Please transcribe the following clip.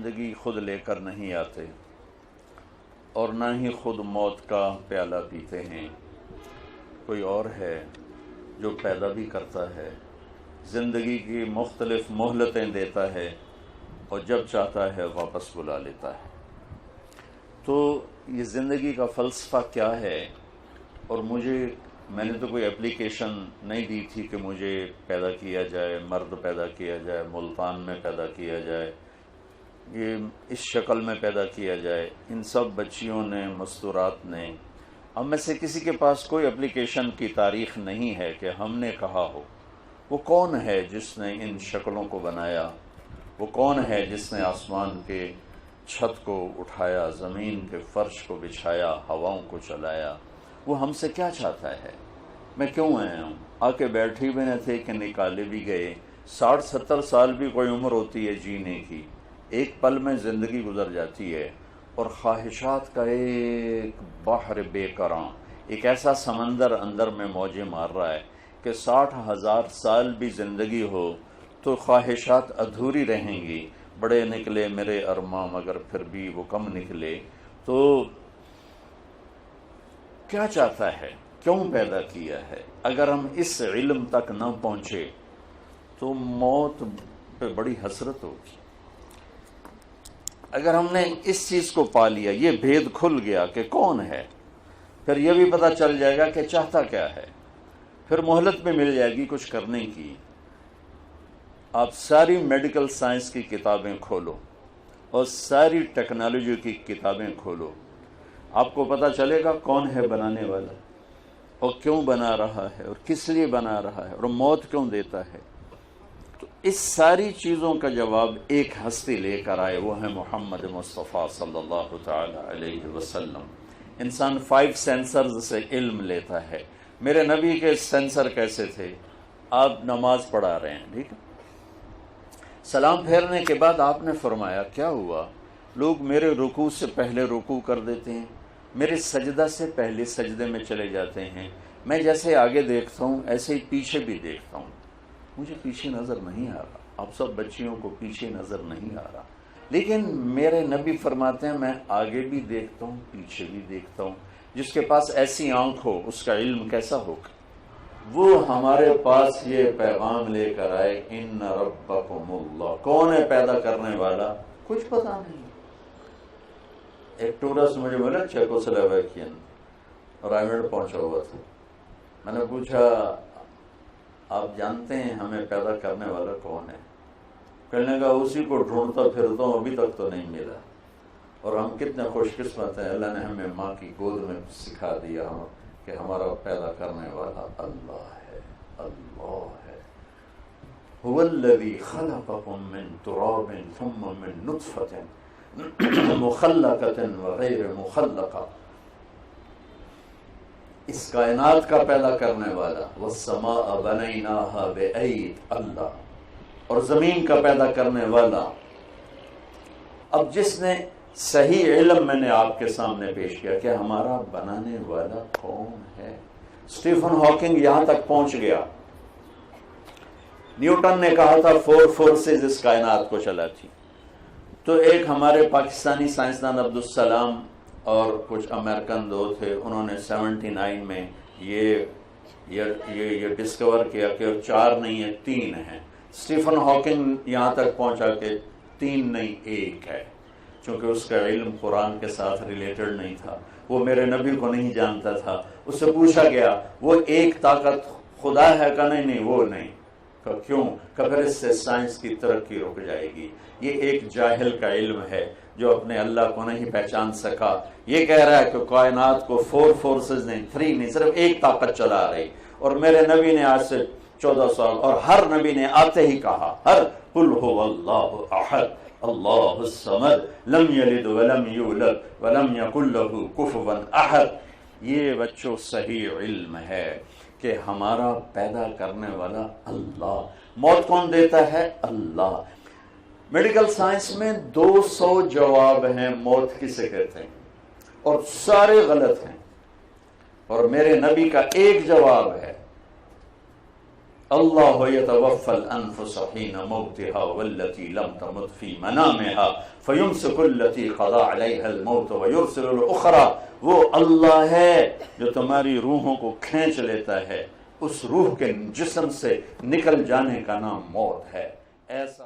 زندگی خود لے کر نہیں آتے اور نہ ہی خود موت کا پیالہ پیتے ہیں، کوئی اور ہے جو پیدا بھی کرتا ہے، زندگی کی مختلف مہلتیں دیتا ہے اور جب چاہتا ہے واپس بلا لیتا ہے۔ تو یہ زندگی کا فلسفہ کیا ہے؟ اور میں نے تو کوئی اپلیکیشن نہیں دی تھی کہ مجھے پیدا کیا جائے، مرد پیدا کیا جائے، ملتان میں پیدا کیا جائے، یہ اس شکل میں پیدا کیا جائے۔ ان سب بچیوں نے، مستورات نے، ہم میں سے کسی کے پاس کوئی اپلیکیشن کی تاریخ نہیں ہے کہ ہم نے کہا ہو وہ کون ہے جس نے ان شکلوں کو بنایا، وہ کون ہے جس نے آسمان کے چھت کو اٹھایا، زمین کے فرش کو بچھایا، ہواؤں کو چلایا، وہ ہم سے کیا چاہتا ہے؟ میں کیوں آیا ہوں؟ آ کے بیٹھے بھی نہ تھے کہ نکالے بھی گئے۔ 60-70 سال بھی کوئی عمر ہوتی ہے جینے کی، ایک پل میں زندگی گزر جاتی ہے، اور خواہشات کا ایک بحر بے کراں، ایک ایسا سمندر اندر میں موجیں مار رہا ہے کہ 60,000 سال بھی زندگی ہو تو خواہشات ادھوری رہیں گی۔ بڑے نکلے میرے ارماں مگر پھر بھی وہ کم نکلے۔ تو کیا چاہتا ہے؟ کیوں پیدا کیا ہے؟ اگر ہم اس علم تک نہ پہنچے تو موت پہ بڑی حسرت ہوگی۔ اگر ہم نے اس چیز کو پا لیا، یہ بھید کھل گیا کہ کون ہے، پھر یہ بھی پتہ چل جائے گا کہ چاہتا کیا ہے، پھر مہلت بھی مل جائے گی کچھ کرنے کی۔ آپ ساری میڈیکل سائنس کی کتابیں کھولو اور ساری ٹیکنالوجی کی کتابیں کھولو، آپ کو پتہ چلے گا کون ہے بنانے والا، اور کیوں بنا رہا ہے، اور کس لیے بنا رہا ہے، اور موت کیوں دیتا ہے۔ تو اس ساری چیزوں کا جواب ایک ہستی لے کر آئے، وہ ہے محمد مصطفیٰ صلی اللہ تعالی علیہ وسلم۔ انسان 5 سینسرز سے علم لیتا ہے۔ میرے نبی کے سینسر کیسے تھے؟ آپ نماز پڑھا رہے ہیں، ٹھیک ہے، سلام پھیرنے کے بعد آپ نے فرمایا کیا ہوا؟ لوگ میرے رکوع سے پہلے رکوع کر دیتے ہیں، میرے سجدہ سے پہلے سجدے میں چلے جاتے ہیں، میں جیسے آگے دیکھتا ہوں ایسے ہی پیچھے بھی دیکھتا ہوں، مجھے پیچھے نظر نہیں آ رہا۔ آپ سب بچیوں کو پیچھے نظر نہیں آ رہا، لیکن میرے نبی فرماتے ہیں میں آگے بھی دیکھتا ہوں، پیچھے بھی دیکھتا ہوں۔ جس کے پاس ایسی آنکھ ہو اس کا علم کیسا ہوگا؟ وہ ہمارے پاس یہ پیغام لے کر آئے، ان ربکم اللہ۔ کون ہے پیدا کرنے والا؟ کچھ پتا نہیں۔ ایک ٹورسٹ مجھے ملا چیکوسلوواکین، رائمنڈ پہنچا ہوا تھا۔ میں نے پوچھا آپ جانتے ہیں ہمیں پیدا کرنے والا کون ہے؟ کہنے لگا اسی کو ڈھونڈتا پھرتا ہوں، ابھی تک تو نہیں ملا۔ اور ہم کتنے خوش قسمت ہیں، اللہ نے ہمیں ماں کی گود میں سکھا دیا کہ ہمارا پیدا کرنے والا اللہ ہے، اللہ ہے۔ هو الذی خلقکم من تراب ثم من نطفة مخلقة وغیر مخلقة۔ اس کائنات کا پیدا کرنے والا، والسماء بنیناها بأید، اللہ، اور زمین کا پیدا کرنے والا۔ اب جس نے صحیح علم میں نے آپ کے سامنے پیش کیا کہ ہمارا بنانے والا کون ہے۔ اسٹیفن ہاکنگ یہاں تک پہنچ گیا۔ نیوٹن نے کہا تھا 4 فورسز اس کائنات کو چلاتی، تو ایک ہمارے پاکستانی سائنسدان عبدالسلام اور کچھ امریکن دو تھے، انہوں نے 79 میں یہ ڈسکور کیا کہ 4 نہیں ہے 3 ہیں۔ اسٹیفن ہاکنگ یہاں تک پہنچا کہ 3 نہیں 1 ہے، چونکہ اس کا علم قرآن کے ساتھ ریلیٹڈ نہیں تھا، وہ میرے نبی کو نہیں جانتا تھا۔ اس سے پوچھا گیا وہ ایک طاقت خدا ہے کہ نہیں؟ وہ نہیں۔ کہ کیوں؟ کہ پھر اس سے سائنس کی ترقی رک جائے گی۔ یہ ایک جاہل کا علم ہے جو اپنے اللہ کو نہیں پہچان سکا۔ یہ کہہ رہا ہے کہ کائنات کو 4 فورسز نہیں، 3 نہیں، صرف ایک طاقت چلا رہی۔ اور میرے نبی نے آج سے 14 سال، اور ہر نبی نے آتے ہی کہا، ہر قل هو اللہ احد اللہ الصمد لم یلد ولم یولد ولم یکن له کفوا احد۔ یہ بچوں صحیح علم ہے کہ ہمارا پیدا کرنے والا اللہ۔ موت کون دیتا ہے؟ اللہ۔ میڈیکل سائنس میں 200 جواب ہیں موت کسے کہتے ہیں، اور سارے غلط ہیں، اور میرے نبی کا ایک جواب ہے، اللہ یتوفی الانفس حین موتها والتی لم تمت فی منامها فیمسک التی قضا علیها الموت ویرسل الاخرى. وہ اللہ ہے جو تمہاری روحوں کو کھینچ لیتا ہے، اس روح کے جسم سے نکل جانے کا نام موت ہے. ایسا